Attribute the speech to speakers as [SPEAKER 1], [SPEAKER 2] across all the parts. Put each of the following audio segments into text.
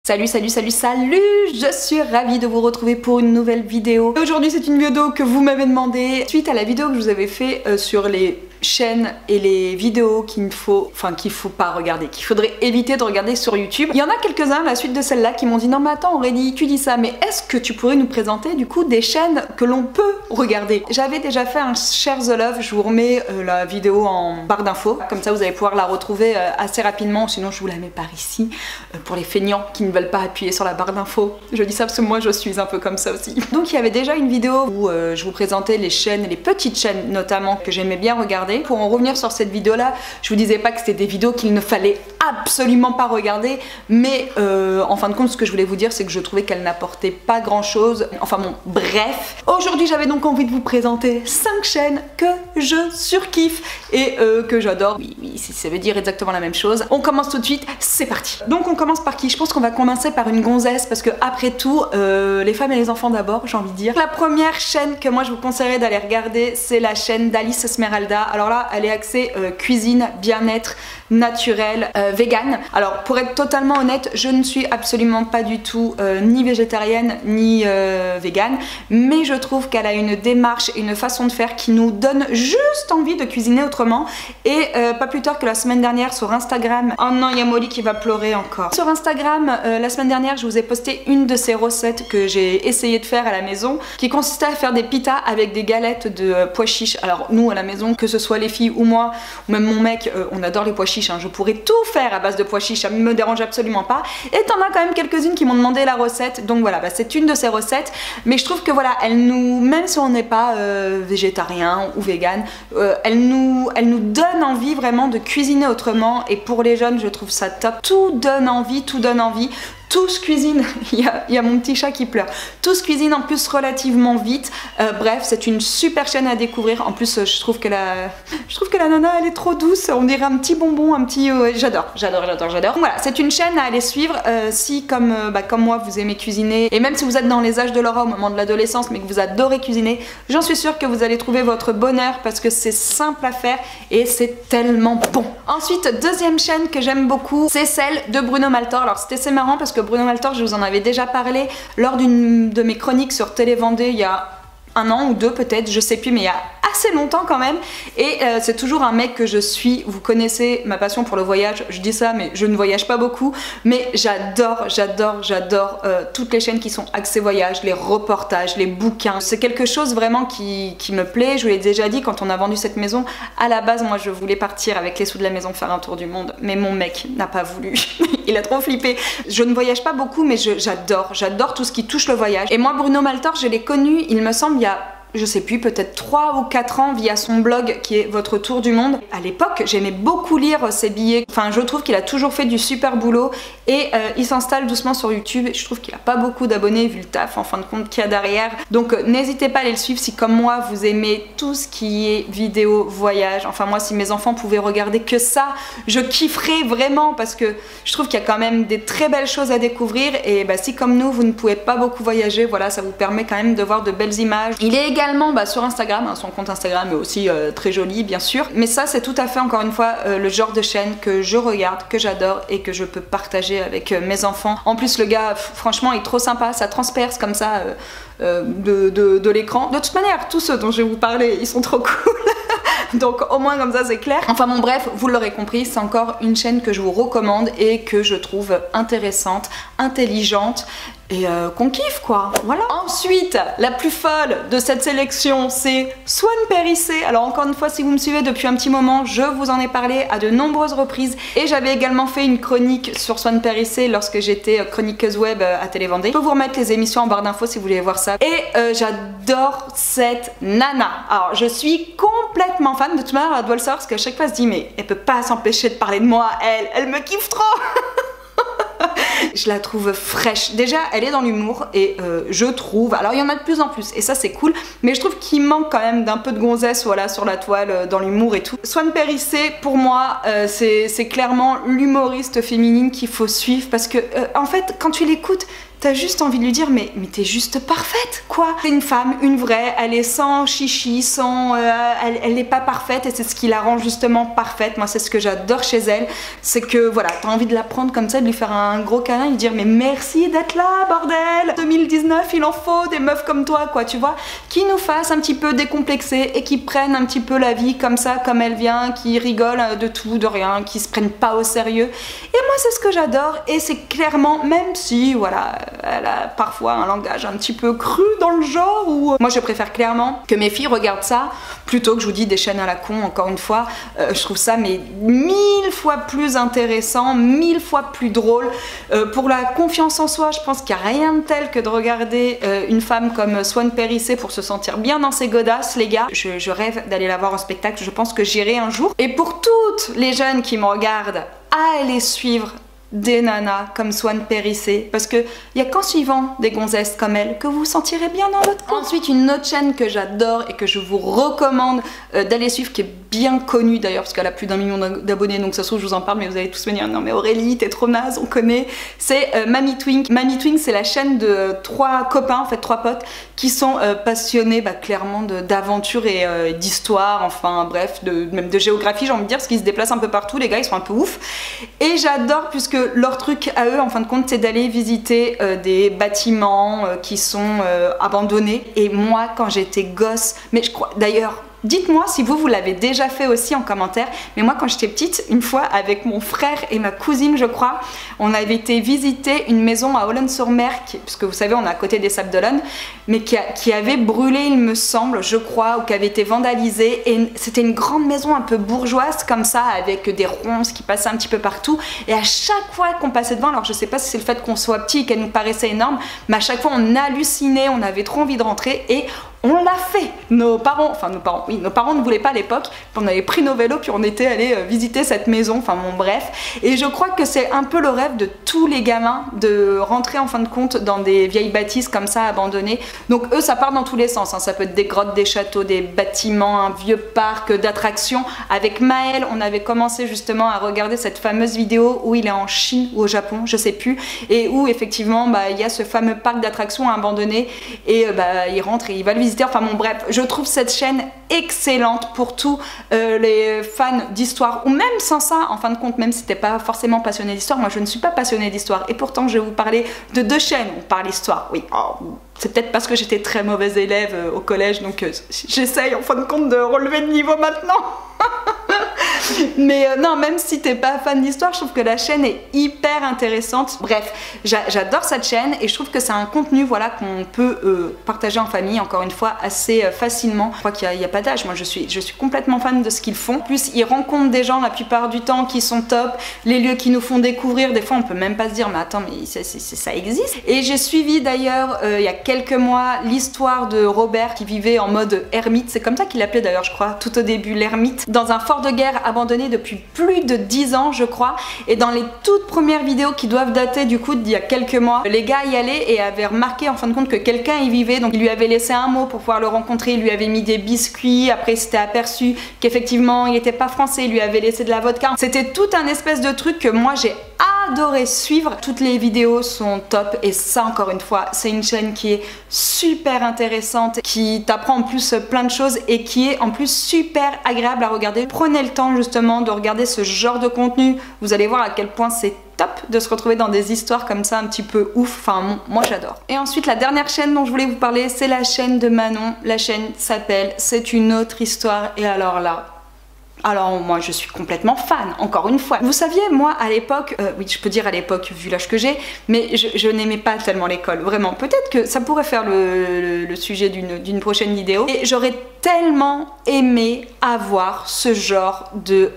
[SPEAKER 1] Salut, je suis ravie de vous retrouver pour une nouvelle vidéo. Aujourd'hui c'est une vidéo que vous m'avez demandé suite à la vidéo que je vous avais fait sur les chaînes et les vidéos qu'il faut pas regarder, qu'il faudrait éviter de regarder sur YouTube. Il y en a quelques-uns à la suite de celle-là qui m'ont dit non mais attends Aurélie, tu dis ça, mais est-ce que tu pourrais nous présenter du coup des chaînes que l'on peut regarder? J'avais déjà fait un Share the Love, je vous remets la vidéo en barre d'infos, comme ça vous allez pouvoir la retrouver assez rapidement, sinon je vous la mets par ici pour les feignants qui ne veulent pas appuyer sur la barre d'infos. Je dis ça parce que moi je suis un peu comme ça aussi. Donc il y avait déjà une vidéo où je vous présentais les chaînes, les petites chaînes notamment que j'aimais bien regarder. Pour en revenir sur cette vidéo là, je vous disais pas que c'était des vidéos qu'il ne fallait absolument pas regarder, mais en fin de compte ce que je voulais vous dire c'est que je trouvais qu'elles n'apportaient pas grand chose. Enfin bon, bref. Aujourd'hui j'avais donc envie de vous présenter 5 chaînes que je surkiffe et que j'adore. Oui, ça veut dire exactement la même chose. On commence tout de suite, c'est parti. Donc on commence par qui? Je pense qu'on va commencer par une gonzesse parce que après tout, les femmes et les enfants d'abord, j'ai envie de dire. La première chaîne que moi je vous conseillerais d'aller regarder, c'est la chaîne d'Alice Esmeralda. Alors là, elle est axée cuisine, bien-être, naturel, vegan. Alors pour être totalement honnête, je ne suis absolument pas du tout ni végétarienne ni vegan, mais je trouve qu'elle a une démarche et une façon de faire qui nous donne juste envie de cuisiner autrement. Et pas plus tard que la semaine dernière sur Instagram, oh non, il y a Molly qui va pleurer encore. Sur Instagram, la semaine dernière, je vous ai posté une de ces recettes que j'ai essayé de faire à la maison, qui consistait à faire des pitas avec des galettes de pois chiches. Alors nous à la maison, que ce soit les filles ou moi, ou même mon mec, on adore les pois chiches, hein. Je pourrais tout faire à base de pois chiches, ça me dérange absolument pas. Et t'en as quand même quelques-unes qui m'ont demandé la recette, donc voilà, c'est une de ces recettes. Mais je trouve que voilà, elle nous, même si on n'est pas végétarien ou vegan, elle nous donne envie vraiment de cuisiner autrement. Et pour les jeunes, je trouve ça top. Tout donne envie, tout donne envie. Tout se cuisine, il y a mon petit chat qui pleure. Tout se cuisine en plus relativement vite. Bref, c'est une super chaîne à découvrir. En plus, je trouve que la nana, elle est trop douce. On dirait un petit bonbon, un petit... j'adore. Voilà, c'est une chaîne à aller suivre si, comme moi, vous aimez cuisiner. Et même si vous êtes dans les âges de Laura au moment de l'adolescence, mais que vous adorez cuisiner, j'en suis sûre que vous allez trouver votre bonheur parce que c'est simple à faire et c'est tellement bon. Ensuite, deuxième chaîne que j'aime beaucoup, c'est celle de Bruno Maltor. Alors, c'était assez marrant parce que Bruno Maltor, je vous en avais déjà parlé lors d'une de mes chroniques sur Télé Vendée il y a un an ou deux peut-être, je sais plus, mais il y a assez longtemps quand même. Et c'est toujours un mec que je suis. Vous connaissez ma passion pour le voyage, je dis ça mais je ne voyage pas beaucoup, mais j'adore toutes les chaînes qui sont axées voyage, les reportages, les bouquins. C'est quelque chose vraiment qui me plaît. Je vous l'ai déjà dit, quand on a vendu cette maison, à la base moi je voulais partir avec les sous de la maison faire un tour du monde, mais mon mec n'a pas voulu. Il a trop flippé. Je ne voyage pas beaucoup, mais j'adore tout ce qui touche le voyage. Et moi Bruno Maltor, je l'ai connu, il me semble, il y a, je sais plus, peut-être 3 ou 4 ans via son blog qui est Votre Tour du Monde. À l'époque, j'aimais beaucoup lire ses billets. Enfin, je trouve qu'il a toujours fait du super boulot et il s'installe doucement sur YouTube. Je trouve qu'il a pas beaucoup d'abonnés vu le taf en fin de compte qu'il y a derrière. Donc n'hésitez pas à aller le suivre si comme moi vous aimez tout ce qui est vidéo, voyage. Enfin moi, si mes enfants pouvaient regarder que ça, je kifferais vraiment parce que je trouve qu'il y a quand même des très belles choses à découvrir. Et si comme nous, vous ne pouvez pas beaucoup voyager, voilà, ça vous permet quand même de voir de belles images. Il est également sur Instagram, hein, son compte Instagram est aussi très joli bien sûr, mais ça c'est tout à fait encore une fois le genre de chaîne que je regarde, que j'adore et que je peux partager avec mes enfants. En plus le gars franchement il est trop sympa, ça transperce comme ça de l'écran. De toute manière tous ceux dont je vais vous parler ils sont trop cool. Donc au moins comme ça c'est clair. Enfin bon bref, vous l'aurez compris, c'est encore une chaîne que je vous recommande et que je trouve intéressante, intelligente et qu'on kiffe quoi, voilà. Ensuite, la plus folle de cette sélection, c'est Swan Périssé. Alors encore une fois, si vous me suivez depuis un petit moment, je vous en ai parlé à de nombreuses reprises et j'avais également fait une chronique sur Swan Périssé lorsque j'étais chroniqueuse web à Télé Vendée. Je peux vous remettre les émissions en barre d'infos si vous voulez voir ça. Et j'adore cette nana. Alors je suis complètement fan, de toute manière elle doit le savoir parce qu'à chaque fois elle se dit mais elle peut pas s'empêcher de parler de moi, elle me kiffe trop. Je la trouve fraîche. Déjà, elle est dans l'humour et je trouve... Alors, il y en a de plus en plus et ça, c'est cool. Mais je trouve qu'il manque quand même d'un peu de gonzesse voilà, sur la toile, dans l'humour et tout. Swan Périssé, pour moi, c'est clairement l'humoriste féminine qu'il faut suivre parce que, en fait, quand tu l'écoutes, t'as juste envie de lui dire mais t'es juste parfaite quoi. C'est une femme, une vraie, elle est sans chichi, sans elle n'est pas parfaite et c'est ce qui la rend justement parfaite. Moi c'est ce que j'adore chez elle, c'est que voilà, t'as envie de la prendre comme ça, de lui faire un gros câlin et lui dire mais merci d'être là bordel, 2019 il en faut des meufs comme toi quoi, tu vois, qui nous fassent un petit peu décomplexer et qui prennent un petit peu la vie comme ça, comme elle vient, qui rigolent de tout, de rien, qui se prennent pas au sérieux. Et moi c'est ce que j'adore et c'est clairement, même si voilà, elle a parfois un langage un petit peu cru dans le genre, ou moi je préfère clairement que mes filles regardent ça plutôt que je vous dis des chaînes à la con, encore une fois, je trouve ça mais 1000 fois plus intéressant, 1000 fois plus drôle. Pour la confiance en soi, je pense qu'il n'y a rien de tel que de regarder une femme comme Swan Périssé pour se sentir bien dans ses godasses, les gars. Je rêve d'aller la voir en spectacle, je pense que j'irai un jour. Et pour toutes les jeunes qui me regardent, allez suivre des nanas comme Swan Périssé, parce que il y a qu'en suivant des gonzesses comme elle que vous vous sentirez bien dans votre peau. Ensuite, une autre chaîne que j'adore et que je vous recommande d'aller suivre, qui est bien connue d'ailleurs parce qu'elle a plus d'1 million d'abonnés, donc ça se trouve je vous en parle mais vous allez tous me dire non mais Aurélie t'es trop naze, on connaît. C'est Mamie Twink. Mamie Twink c'est la chaîne de 3 copains, en fait 3 potes qui sont passionnés clairement d'aventure et d'histoire, enfin bref, même de géographie j'ai envie de dire, parce qu'ils se déplacent un peu partout, les gars ils sont un peu ouf. Et j'adore puisque leur truc à eux en fin de compte c'est d'aller visiter des bâtiments qui sont abandonnés. Et moi quand j'étais gosse, mais je crois d'ailleurs, dites-moi si vous l'avez déjà fait aussi en commentaire, mais moi quand j'étais petite, une fois avec mon frère et ma cousine je crois, on avait été visiter une maison à Holland-sur-Mer, parce que vous savez on est à côté des Sables d'Olonne, mais qui avait brûlé il me semble, je crois, ou qui avait été vandalisée, et c'était une grande maison un peu bourgeoise comme ça, avec des ronces qui passaient un petit peu partout, et à chaque fois qu'on passait devant, alors je sais pas si c'est le fait qu'on soit petit et qu'elle nous paraissait énorme, mais à chaque fois on hallucinait, on avait trop envie de rentrer, et on l'a fait. Nos parents ne voulaient pas à l'époque, on avait pris nos vélos puis on était allé visiter cette maison, enfin bon bref. Et je crois que c'est un peu le rêve de tous les gamins de rentrer en fin de compte dans des vieilles bâtisses comme ça abandonnées. Donc eux ça part dans tous les sens, hein. Ça peut être des grottes, des châteaux, des bâtiments, un vieux parc d'attractions. Avec Maël on avait commencé justement à regarder cette fameuse vidéo où il est en Chine ou au Japon, je sais plus, et où effectivement il y a ce fameux parc d'attractions abandonné et il rentre et il va le visiter. Enfin bon bref, je trouve cette chaîne excellente pour tous les fans d'histoire, ou même sans ça en fin de compte, même si t'es pas forcément passionné d'histoire. Moi je ne suis pas passionnée d'histoire et pourtant je vais vous parler de 2 chaînes où on parle histoire. Oui, c'est peut-être parce que j'étais très mauvaise élève au collège, donc j'essaye en fin de compte de relever le niveau maintenant. Mais non, même si t'es pas fan d'histoire, je trouve que la chaîne est hyper intéressante. Bref, j'adore cette chaîne et je trouve que c'est un contenu voilà, qu'on peut partager en famille, encore une fois, assez facilement. Je crois qu'il n'y a pas d'âge, moi je suis complètement fan de ce qu'ils font. En plus, ils rencontrent des gens la plupart du temps qui sont top, les lieux qui nous font découvrir, des fois on peut même pas se dire mais attends mais ça existe. Et j'ai suivi d'ailleurs il y a quelques mois l'histoire de Robert qui vivait en mode ermite, c'est comme ça qu'il l'appelait d'ailleurs je crois tout au début, l'ermite, dans un fort de guerre abandonné depuis plus de 10 ans je crois. Et dans les toutes premières vidéos qui doivent dater du coup d'il y a quelques mois, les gars y allaient et avaient remarqué en fin de compte que quelqu'un y vivait, donc il lui avait laissé un mot pour pouvoir le rencontrer, il lui avait mis des biscuits, après il s'était aperçu qu'effectivement il était pas français, il lui avait laissé de la vodka. C'était tout un espèce de truc que moi j'ai adoré suivre. Toutes les vidéos sont top et ça encore une fois c'est une chaîne qui est super intéressante, qui t'apprend en plus plein de choses et qui est en plus super agréable à regarder. Prenez le temps justement de regarder ce genre de contenu, vous allez voir à quel point c'est top de se retrouver dans des histoires comme ça un petit peu ouf, enfin moi j'adore. Et ensuite la dernière chaîne dont je voulais vous parler c'est la chaîne de Manon. La chaîne s'appelle C'est une autre histoire et alors là, alors moi je suis complètement fan, encore une fois. Vous saviez, moi à l'époque, oui je peux dire à l'époque vu l'âge que j'ai, mais je n'aimais pas tellement l'école, vraiment. Peut-être que ça pourrait faire le sujet d'une prochaine vidéo. Et j'aurais tellement aimé avoir ce genre de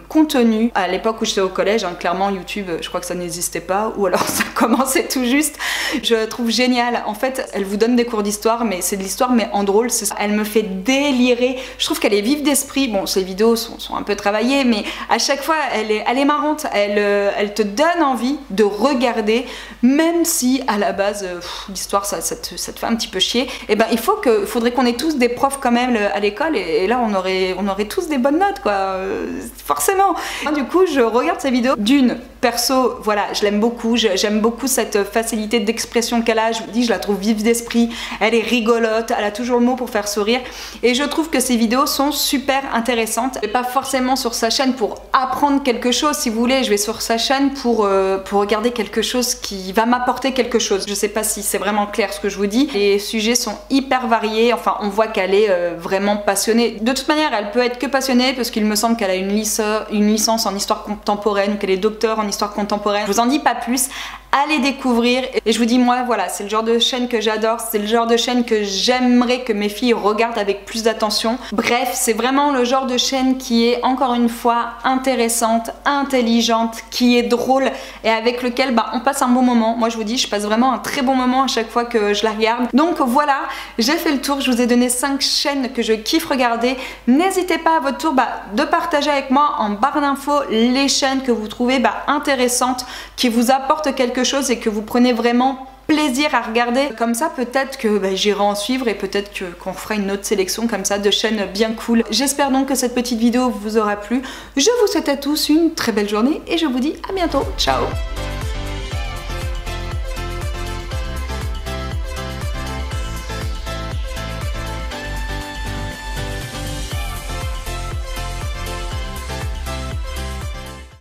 [SPEAKER 1] contenu à l'époque où j'étais au collège, hein, clairement YouTube je crois que ça n'existait pas, ou alors ça commençait tout juste. Je trouve génial, en fait elle vous donne des cours d'histoire, mais c'est de l'histoire mais en drôle, elle me fait délirer, je trouve qu'elle est vive d'esprit. Bon ces vidéos sont un peu travaillées, mais à chaque fois elle est marrante, elle te donne envie de regarder, même si à la base l'histoire ça te fait un petit peu chier. Et ben il faudrait qu'on ait tous des profs quand même même à l'école et là on aurait tous des bonnes notes quoi, forcément. Moi, du coup je regarde sa vidéo, d'une perso, voilà, je l'aime beaucoup, j'aime beaucoup cette facilité d'expression qu'elle a, je vous dis, je la trouve vive d'esprit, elle est rigolote, elle a toujours le mot pour faire sourire et je trouve que ses vidéos sont super intéressantes. Je vais pas forcément sur sa chaîne pour apprendre quelque chose, si vous voulez, je vais sur sa chaîne pour regarder quelque chose qui va m'apporter quelque chose. Je sais pas si c'est vraiment clair ce que je vous dis. Les sujets sont hyper variés, enfin on voit qu'elle est vraiment passionnée. De toute manière, elle peut être que passionnée parce qu'il me semble qu'elle a une licence en histoire contemporaine, qu'elle est docteur en histoire contemporaine. Je vous en dis pas plus. Allez découvrir et je vous dis moi voilà, c'est le genre de chaîne que j'adore, c'est le genre de chaîne que j'aimerais que mes filles regardent avec plus d'attention. Bref, c'est vraiment le genre de chaîne qui est encore une fois intéressante, intelligente, qui est drôle et avec lequel on passe un bon moment. Moi je vous dis, je passe vraiment un très bon moment à chaque fois que je la regarde. Donc voilà, j'ai fait le tour, je vous ai donné 5 chaînes que je kiffe regarder. N'hésitez pas à votre tour de partager avec moi en barre d'infos les chaînes que vous trouvez intéressantes, qui vous apportent quelque chose et que vous prenez vraiment plaisir à regarder. Comme ça peut-être que j'irai en suivre et peut-être qu'on fera une autre sélection comme ça de chaînes bien cool. J'espère donc que cette petite vidéo vous aura plu. Je vous souhaite à tous une très belle journée et je vous dis à bientôt. Ciao!